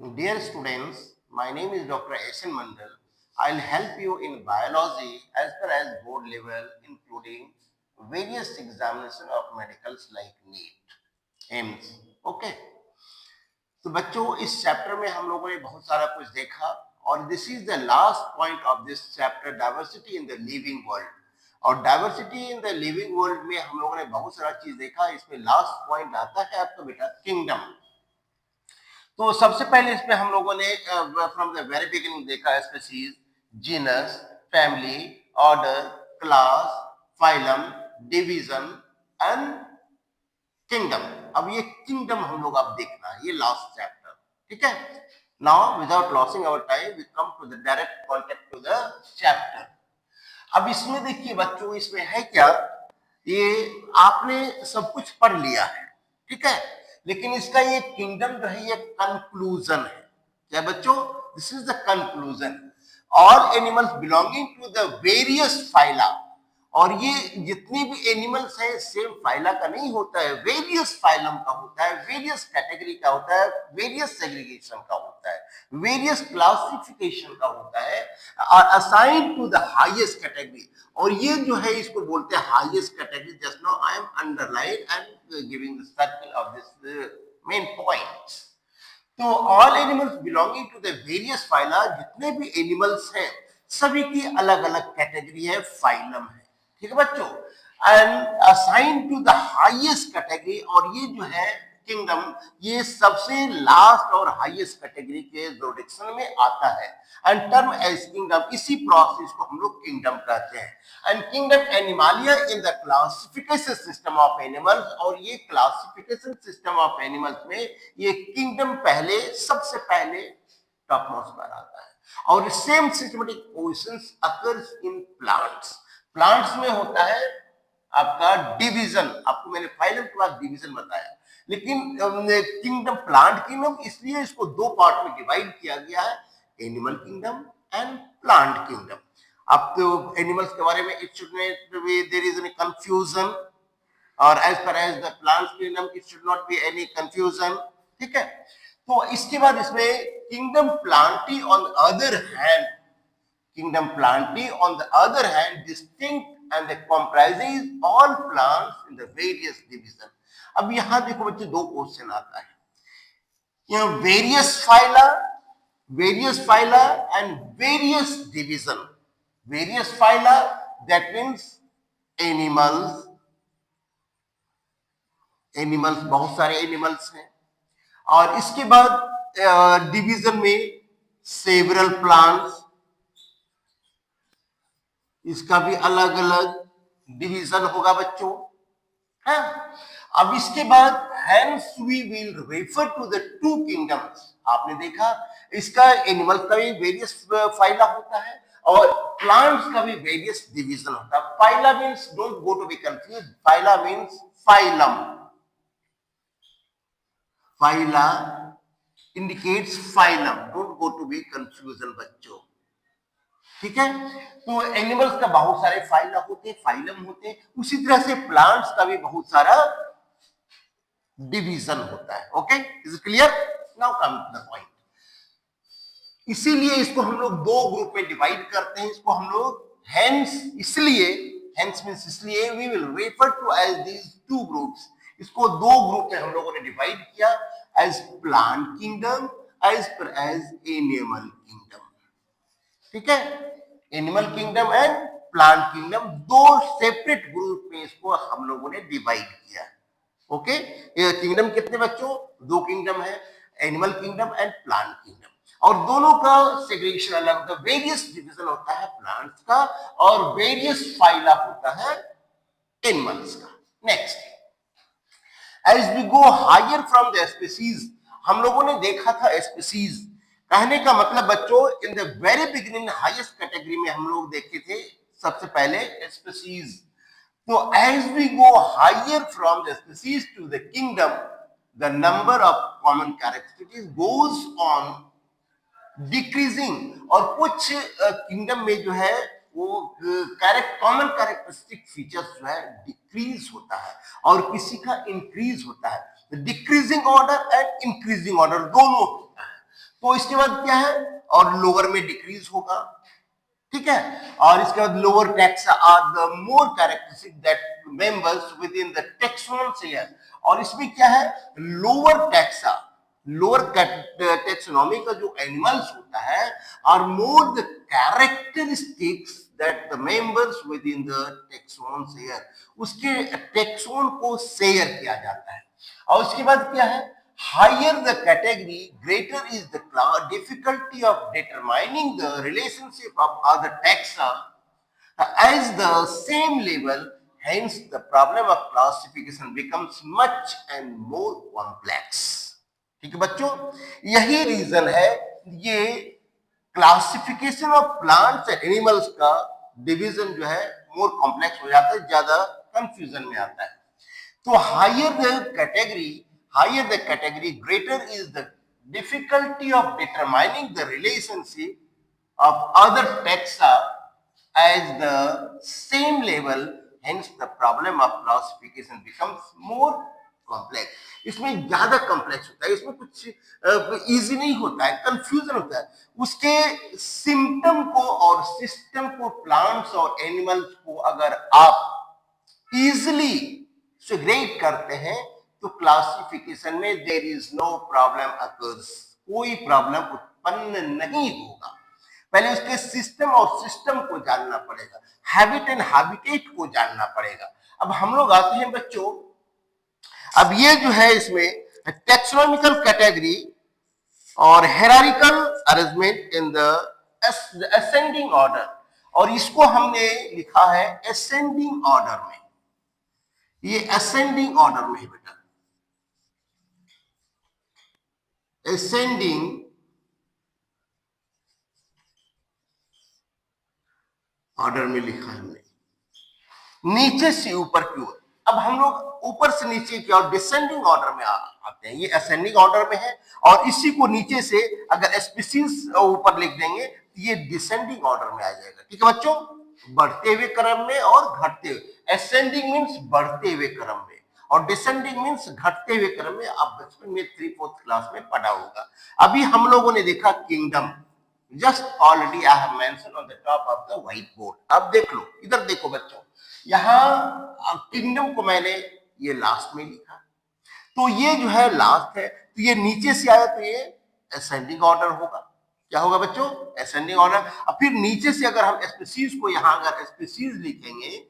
Dear students, my name is Dr. Asen Mandal. I'll help you in biology as per as board level, including various examination of medicals like NEET, AIMS. Okay. तो बच्चों इस chapter में हम लोगों ने बहुत सारा कुछ देखा और this is the last point of this chapter, diversity in the living world. और diversity in the living world में हम लोगों ने बहुत सारा चीज देखा। इसमें लास्ट पॉइंट आता है आपका बेटा किंगडम। तो सबसे पहले इसमें हम लोगों ने फ्रॉम द वेरी बिगिनिंग देखा species, genus, family, order, class, phylum, division and kingdom. अब ये किंगडम हम लोग अब देखना है, ये लास्ट चैप्टर। ठीक है, now without losing our time we come to the direct contact to the chapter. अब इसमें देखिए बच्चों, इसमें है क्या, ये आपने सब कुछ पढ़ लिया है, ठीक है, लेकिन इसका ये किंगडम जो है ये कंक्लूजन है। क्या बच्चों, this is the conclusion. All animals belonging to the various phyla, और ये जितने भी एनिमल्स हैं सेम फाइला का नहीं होता है, वेरियस फाइलम का होता है, वेरियस कैटेगरी का होता है, वेरियस सेग्रीगेशन का होता है, वेरियस क्लासिफिकेशन का होता है, और assign to the highest category. और ये जो है इसको बोलते हैं highest category. Just now I am underline and giving the circle of this main points. तो all animals belonging to the various phyla, जितने भी एनिमल्स हैं सभी की अलग अलग कैटेगरी है, फाइलम है। ठीक है बच्चों, and assign to the highest category, और ये जो है किंगडम, ये सबसे लास्ट और हाईएस्ट कैटेगरी के जोडिक्शन में आता है। एंड टर्म एज किंगडम, इसी प्रोसेस को हम लोग किंगडम कहते हैं। And kingdom Animalia in the classification system of animals, और ये क्लासिफिकेशन सिस्टम ऑफ एनिमल्स में ये किंगडम पहले, सबसे पहले टॉप मोस्ट पर आता है। और same systematic positions occurs in plants. Plants में होता है आपका डिवीजन, आपको मैंने फाइलम के बाद डिवीजन बताया, लेकिन किंगडम, प्लांट किंगडम, इसलिए इसको दो पार्ट में डिवाइड किया गया है, animal kingdom and plant kingdom. अब तो एनिमल्स के बारे में it should not be there is any confusion, और as per as the plant kingdom it should not be any confusion. ठीक है, तो इसके बाद इसमें kingdom plantae on the other hand, Kingdom Plantae, on the other hand, distinct and comprises all plants in the various division. अब यहां देखो बच्चे, दो क्वेश्चन आता है, यहां various phyla and various division. Various phyla that means animals, animals बहुत सारे एनिमल्स हैं, और इसके बाद डिवीजन में सेवरल प्लांट्स, इसका भी अलग अलग डिवीजन होगा बच्चों। है, अब इसके बाद hence we will refer to the two kingdoms. आपने देखा इसका एनिमल का भी वेरियस फाइला होता है और प्लांट्स का भी वेरियस डिवीजन होता है। Phyla means, don't go to be confuse, phyla means phylum, phyla indicates phylum, don't go to be confusion बच्चों। ठीक है, तो एनिमल्स का बहुत सारे फाइला होते हैं, फाइलम होते हैं, उसी तरह से प्लांट्स का भी बहुत सारा डिवीजन होता है। Okay, is clear? Now come to the point. इसीलिए इसको हम लोग दो ग्रुप में डिवाइड करते हैं। इसको हम लोग हेंस, इसलिए हेंस मींस इसलिए, we will refer to as these two groups. इसको दो ग्रुप में हम लोगों ने डिवाइड किया, as plant kingdom as per as animal kingdom. ठीक है, animal kingdom and plant kingdom, दो सेपरेट ग्रुप में इसको हम लोगों ने डिवाइड किया। ओके, ये किंगडम कितने बच्चों, दो किंगडम है, animal kingdom and plant kingdom, और दोनों का सेग्रीगेशन अलग होता है। वेरियस डिवीजन होता है प्लांट्स का और वेरियस फाइला होता है एनिमल्स का। Next, as we go higher from the species, हम लोगों ने देखा था स्पीसीज, कहने का मतलब बच्चों in the very beginning highest category में हम लोग देखे थे सबसे पहले स्पीसीज। तो as we go higher from the species to the kingdom, the number of common characteristics goes on decreasing, और कुछ किंगडम में जो है वो कॉमन कैरेक्टरिस्टिक फीचर्स जो है डिक्रीज होता है और किसी का इंक्रीज होता है। Decreasing order and increasing order दोनों होता है। तो इसके बाद क्या है, और लोअर में डिक्रीज होगा, ठीक है। और इसके बाद lower taxa are the more characteristic that members within the taxon share. और इसमें क्या है, लोअर टैक्सा, लोअर टेक्सोनॉमी का जो एनिमल्स होता है are more the characteristics that the members within the taxon share, उसके टेक्सोन को शेयर किया जाता है। और उसके बाद क्या है, higher the category, greater is the difficulty of determining the relationship of other taxa as the same level. Hence, the problem of classification becomes much and more complex. ठीक है बच्चों, यही रीजन है ये classification of plants and animals का division जो है more complex हो जाता है, ज्यादा कंफ्यूजन में आता है। तो higher the category, greater is the difficulty of determining the relationship of other taxa as the same level. Hence, the problem of classification becomes more complex, इसमें ज्यादा कॉम्प्लेक्स होता है, इसमें कुछ इजी नहीं होता है, कंफ्यूजन होता है। उसके सिम्टम को और सिस्टम को, प्लांट्स और एनिमल्स को अगर आप इजिली सेग्रेगेट करते हैं तो क्लासिफिकेशन में there is no problem occurs, कोई प्रॉब्लम उत्पन्न नहीं होगा। पहले उसके सिस्टम और सिस्टम को जानना पड़ेगा, हैबिट एंड हैबिटेट को जानना पड़ेगा। अब हम लोग आते हैं बच्चों, अब ये जो है इसमें टेक्सोनॉमिकल कैटेगरी और hierarchical arrangement in the ascending order, और इसको हमने लिखा है असेंडिंग ऑर्डर में। ये असेंडिंग ऑर्डर में है बेटा, असेंडिंग ऑर्डर में लिखा है हमने, नीचे से ऊपर की ओर। अब हम लोग ऊपर से नीचे की ओर डिसेंडिंग ऑर्डर में आते हैं, ये असेंडिंग ऑर्डर में है, और इसी को नीचे से अगर स्पीशीज ऊपर लिख देंगे तो ये डिसेंडिंग ऑर्डर में आ जाएगा। ठीक है बच्चों, बढ़ते हुए क्रम में और घटते हुए, असेंडिंग मींस बढ़ते हुए क्रम में और डिसेंडिंग मींस घटते हुए क्रम में। आप बचपन में 3-4th क्लास में पढ़ा होगा। अभी हम लोगों ने देखा kingdom, just already I have mention on the top of the white board. अब देख लो, इधर देखो बच्चों, यहाँ किंगडम को मैंने ये लास्ट में लिखा, तो ये जो है लास्ट है, तो ये नीचे से आया तो ये असेंडिंग ऑर्डर होगा। क्या होगा बच्चों, असेंडिंग ऑर्डर। अब फिर नीचे से अगर हम स्पीशीज को यहाँ अगर स्पीशीज लिखेंगे,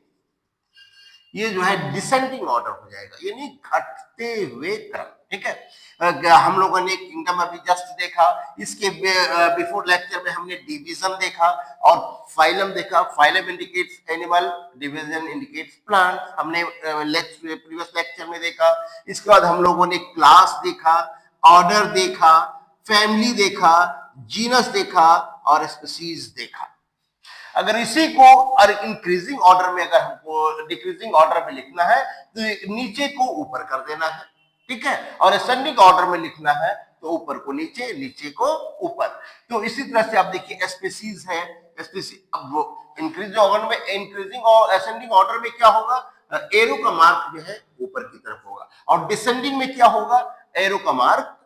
ये जो है डिसेंडिंग ऑर्डर हो जाएगा, यानी घटते हुए क्रम। ठीक है, हम लोगों ने किंगडम अभी जस्ट देखा, इसके बिफोर लेक्चर में हमने डिवीजन देखा और फाइलम देखा। Phylum indicates animal, division indicates plant, हमने प्रीवियस लेक्चर में देखा। इसके बाद हम लोगों ने क्लास देखा, ऑर्डर देखा, फैमिली देखा, जीनस देखा और स्पीशीज देखा। अगर इसी को और इंक्रीजिंग ऑर्डर में, अगर हमको डिक्रीजिंग ऑर्डर में लिखना है तो नीचे को ऊपर कर देना है। ठीक है, और असेंडिंग ऑर्डर में लिखना है तो ऊपर को नीचे, नीचे को ऊपर। तो इसी तरह से आप देखिए स्पीशीज है, स्पीशीज, अब वो इंक्रीजिंग ऑर्डर में, इंक्रीजिंग और असेंडिंग ऑर्डर में क्या होगा, एरो का मार्क जो है ऊपर की तरफ होगा, और डिसेंडिंग में क्या होगा, एरो का मार्क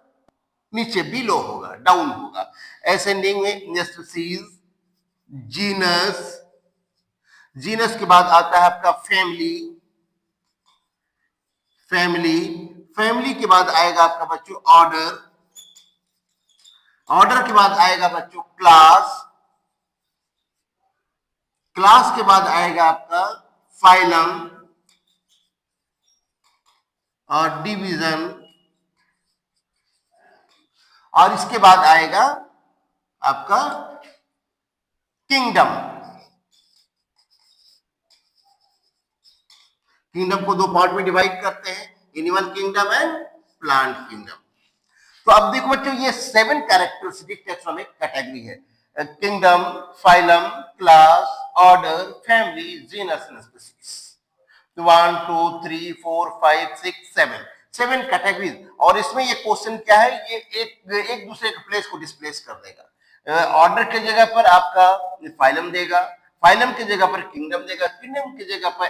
नीचे, बिलो होगा, डाउन होगा। असेंडिंग में स्पीशीज, जीनस, जीनस के बाद आता है आपका फैमिली, फैमिली, फैमिली के बाद आएगा आपका बच्चों ऑर्डर, ऑर्डर के बाद आएगा बच्चों क्लास, क्लास के बाद आएगा आपका फाइलम और डिवीजन, और इसके बाद आएगा आपका किंगडम। किंगडम को दो पार्ट में डिवाइड करते हैं, animal kingdom and plant kingdom. तो अब देखो बच्चों, ये 7 कैरेक्टरिस्टिक टेक्सोनॉमिक कैटेगरी है, kingdom, phylum, class, order, family, genus and species. 1 2 3 4 5 6 7 categories. और इसमें ये क्वेश्चन क्या है, ये एक दूसरे के प्लेस को डिस्प्लेस कर देगा। ऑर्डर की जगह पर आपका फाइलम देगा, फाइलम की जगह पर किंगडम देगा, किंगडम की जगह पर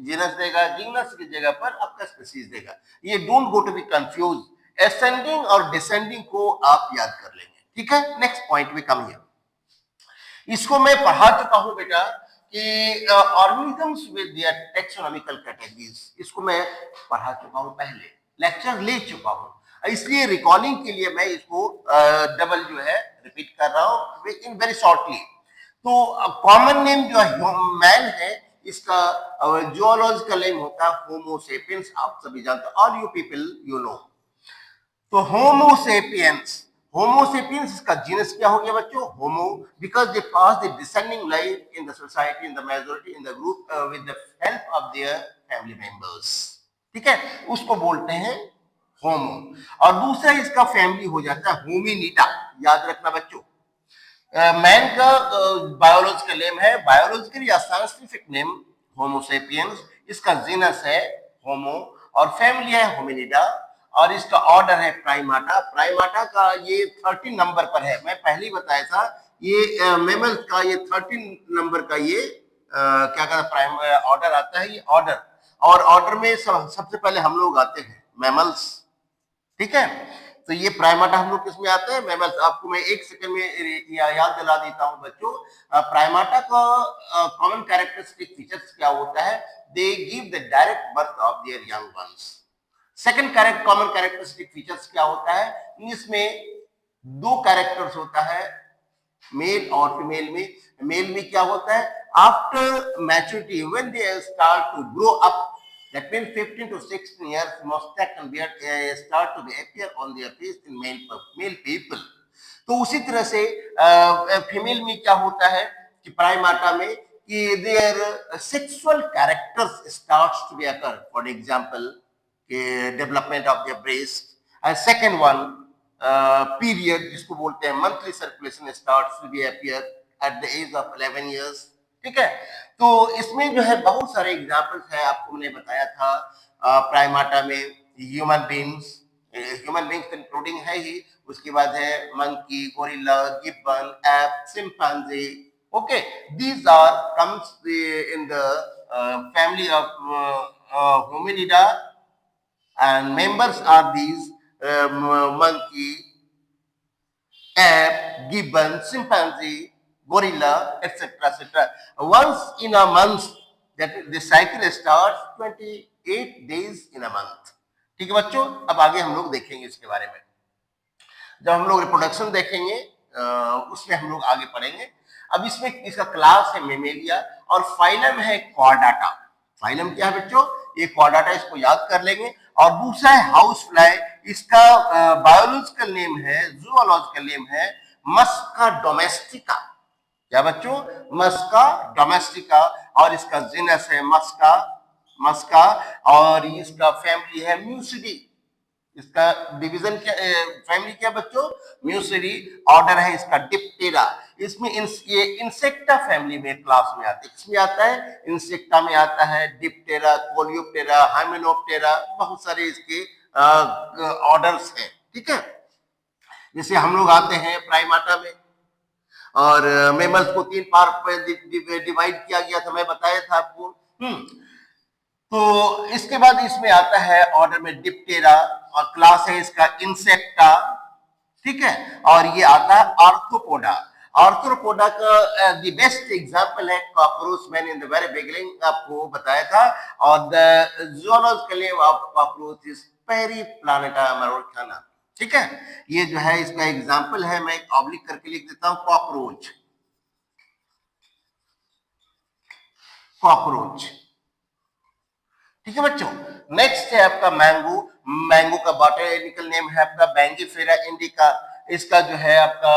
जीनस देगा, जीनस की जगह पर आपका स्पीशीज देगा। ये don't go to be confuse, ascending और डिसेंडिंग को आप याद कर लेंगे, ठीक है। नेक्स्ट पॉइंट में कम हियर, इसको मैं पढ़ा चुका हूं बेटा कि organisms with their taxonomical categories, इसको मैं पढ़ा चुका हूं, पहले लेक्चर ले चुका हूं, इसलिए रिकॉलिंग के लिए मैं इसको डबल जो है रिपीट कर रहा हूं इन वेरी शॉर्टली। तो कॉमन नेम जो है मैन है, इसका जूलॉजिकल नेम होता है होमो सेपियंस, आप सभी जानते हैं, all you people you know. तो होमो सेपियंस, होमो सेपियंस इसका जीनस क्या हो गया बच्चों, homo, because they pass the descending life in the society, in the majority, in the group with the help of their family members, ठीक है, उसको बोलते हैं होमो। और दूसरा इसका फैमिली हो जाता है होमिनिडा, याद रखना बच्चों। मैन का बायोलॉजिकल नेम है, बायोलॉजिकल या साइंटिफिक नेम होमो सेपियंस, इसका जीनस है होमो और फैमिली है होमिनिडा, और इसका ऑर्डर है प्राइमाटा। प्राइमाटा का ये 13 नंबर पर है, मैं पहले ही बताया था, ये मेमल्स का ये 13 नंबर का ये क्या कहता है प्राइम ऑर्डर आता है, ये ऑर्डर, और ऑर्डर में सबसे पहले हम लोग आते हैं मैमल्स, ठीक है। तो ये प्राइमाटा हम लोग किसमें आते हैं, मैमल्स। आपको मैं एक सेकंड में याद दिला देता हूं बच्चों, प्राइमाटा का कॉमन कैरेक्टरिस्टिक फीचर्स क्या होता है, they give the direct birth of their young ones. Second common characteristic features क्या होता है, इसमें दो कैरेक्टर्स होता है मेल और फीमेल में। मेल में क्या होता है, after maturity when they start to grow up, that means 15 to 16 years, mustache and beard start to appear on their face in male people। तो उसी तरह से फीमेल में क्या होता है कि प्राइमाटा में कि their sexual characters starts to be occur, for example development of the breast. Second one period जिसको बोलते हैं monthly circulation starts to be appear at the age of 11 years, ठीक है। तो इसमें जो है बहुत सारे एग्जांपल्स है, आपको मैंने बताया था प्राइमाटा में ह्यूमन बींग्स इंक्लूडिंग है ही, उसके बाद है monkey, gorilla, gibbon, ape, chimpanzee, okay, these are comes in the family of hominidae, and members are these monkey, ape, gibbon, chimpanzee, gorilla, etc., etc. Once in a month, that the cycle starts 28 days in a month, ठीक है बच्चों। अब आगे हम लोग देखेंगे इसके बारे में, जब हम लोग रिप्रोडक्शन देखेंगे उसमें हम लोग आगे पढ़ेंगे। अब इसमें इसका क्लास है मेमेलिया और फाइलम है क्वाडाटा। फाइलम क्या है बच्चों, ये क्वाडाटा, इसको याद कर लेंगे। और दूसरा है हाउस फ्लाई, इसका बायोलॉजिकल नेम है, जूलॉजिकल नेम है मस्का डोमेस्टिका। क्या बच्चों, मस्का डोमेस्टिका, और इसका जीनस है मस्का, और इसका फैमिली है म्यूसिडी। इसका डिवीजन क्या, फैमिली क्या बच्चों, म्यूसिडी। ऑर्डर है इसका डिप्टेरा। इसमें ये इंसेक्टा फैमिली में क्लास में आते हैं, किसमें आता है, इंसेक्टा में आता है, डिप्टेरा, कोलियोप्टेरा, हाइमेनोप्टेरा, बहुत सारे इसके ऑर्डर्स हैं, ठीक है। जैसे हम लोग आते हैं प्राइमाटा में, और मेमल्स को 3 पार्ट में डिवाइड किया गया था, मैं बताया था आपको। तो इसके बाद इसमें आता है ऑर्डर में डिप्टेरा, और क्लास है इसका इंसेक्टा, ठीक है। और ये आता है आर्थ्रोपोडा। आर्थ्रोपोडा का द बेस्ट एग्जांपल है कॉकरोच, मैंने इन द वेरी बिगिनिंग आपको बताया था। और the zoological name of cockroach is पेरीप्लानेटा Americana, ठीक है। ये जो है इसका एग्जांपल है, मैं ऑब्लिक करके लिख देता हूं, कॉकरोच, ठीक है बच्चों। नेक्स्ट है आपका मैंगो। मैंगो का बॉटनिकल नेम है आपका बैंगीफेरा इंडिका। इसका जो है आपका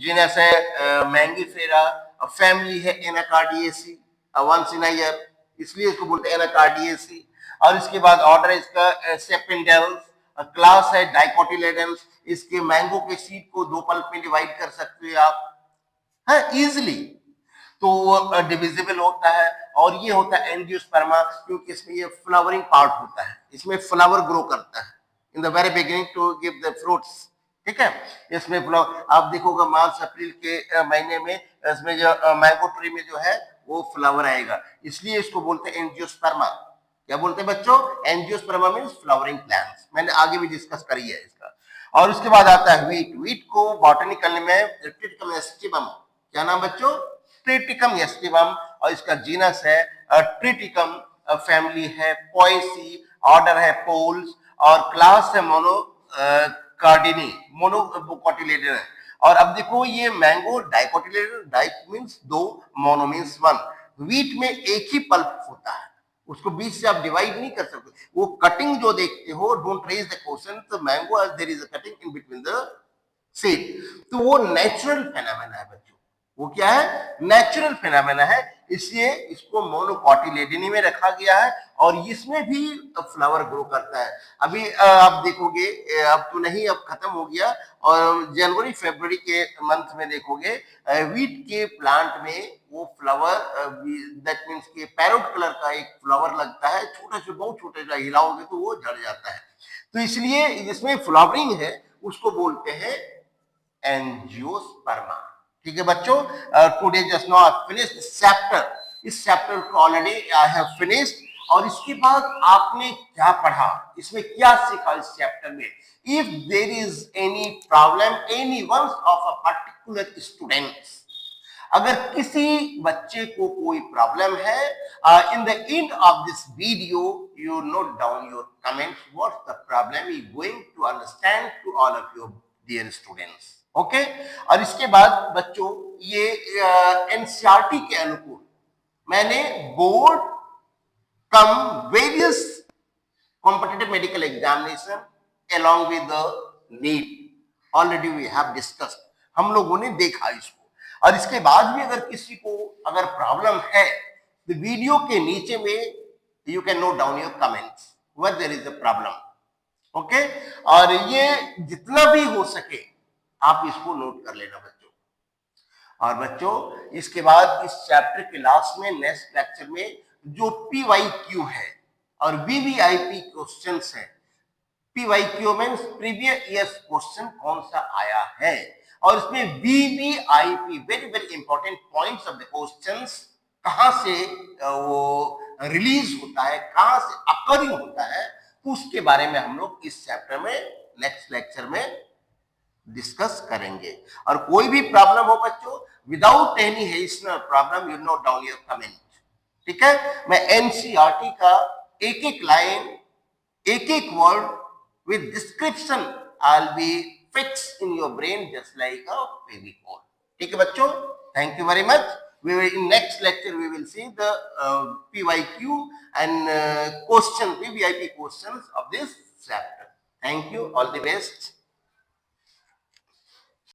जीनस है मैंगीफेरा, फैमिली है Anacardiaceae, once in a year, इसलिए इसको बोलते हैं एनाकार्डियेसी। और इसके बाद ऑर्डर है इसका सेपेंडेल्स, क्लास है डाइकोटिलेडन्स। इसके मैंगो के सीड को 2 पल्प में डिवाइड कर सकते हैं आप, है इजिली, तो वो डिविजिबल होता है। और ये होता है एंजियोस्पर्मा, क्योंकि इसमें ये फ्लावरिंग पार्ट होता है, इसमें फ्लावर ग्रो करता है in the very beginning to give the fruits, ठीक है। इसमें फ्लावर आप देखोगे मार्च अप्रैल के महीने में इसमें जो मैंगो ट्री में जो है वो फ्लावर आएगा, इसलिए इसको बोलते हैं एंजियोस्पर्मा। क्या बोलते हैं बच्चों? एंजियोस्पर्मा मीन्स फ्लावरिंग प्लांट्स, मैंने आगे भी डिस्कस करी है इसका। और उसके बाद आता है व्हीट। व्हीट को बॉटनिकल में ट्रिटिकम एस्टिवम, क्या नाम बच्चों? ट्रिटिकम एस्टिवम, और इसका जीनस है ट्रिटिकम, फैमिली है पोएसी, ऑर्डर है पोल्स, और क्लास है मोनो कार्डिनी, मोनोकोटिलेडन है। और अब देखो ये मैंगो डाइकोटिलेडन, डाइक मीन्स दो, मोनो मीन्स वन। व्हीट में एक ही पल्प होता है, उसको बीच से आप डिवाइड नहीं कर सकते। वो कटिंग जो देखते हो, डोंट रेज द क्वेश्चन, तो mango there is a cutting in between the seed, तो वो नेचुरल फेनोमेना है बच्चों। वो क्या है? नेचुरल फेनोमेना है, इसलिए इसको मोनोकोटिलेडनी में रखा गया है, और इसमें भी फ्लावर ग्रो करता है। अभी आप देखोगे, अब तो नहीं, अब खत्म हो गया, और जनवरी फरवरी के मंथ में देखोगे व्हीट के प्लांट में वो फ्लावर, दैट मीन्स के पैरोट कलर का एक फ्लावर लगता है, छोटे से, बहुत छोटे सा, हिलाओगे तो वो झड़ जाता है। तो इसलिए जिसमें फ्लावरिंग है उसको बोलते हैं एंजियोस्पर्मा। ठीक है बच्चों, today just now I finished this chapter. इस चैप्टर को ऑलरेडी आई हैव फिनिश्ड। और इसके बाद आपने क्या पढ़ा, इसमें क्या सीखा इस चैप्टर में? If there is any problem any one of a particular student, अगर किसी बच्चे को कोई प्रॉब्लम है, in the end of this video you note down your comments, what's the problem, you going to understand to all of your dear students. Okay, और इसके बाद बच्चों ये एनसीईआरटी के अनुकूल मैंने board cum various competitive medical examination along with the NEET already we have discussed, हम लोगों ने देखा इसको। और इसके बाद भी अगर किसी को अगर प्रॉब्लम है तो वीडियो के नीचे में you can note down your comments where there is a problem. Okay, और ये जितना भी हो सके आप इसको नोट कर लेना बच्चों। और बच्चों इसके बाद इस चैप्टर के लास्ट में, नेक्स्ट लेक्चर में, जो PYQ है और VVIP क्वेश्चंस है, PYQ means previous years question कौन सा आया है, और इसमें VVIP very very important points of the questions, कहां से वो रिलीज होता है, कहां से अकरिंग होता है, तो उसके बारे में हम लोग इस चैप्टर में नेक्स्ट लेक्चर में डिस्कस करेंगे। और कोई भी प्रॉब्लम हो बच्चों, without any additional problem you note down your comment. ठीक है, मैं एनसीईआरटी का एक एक लाइन, एक एक word with description I'll be fixed in your brain just like a Fevicol. ठीक है बच्चों, thank you very much. We will in next lecture we will see the PYQ and question VVIP questions of this chapter. Thank you, all the best.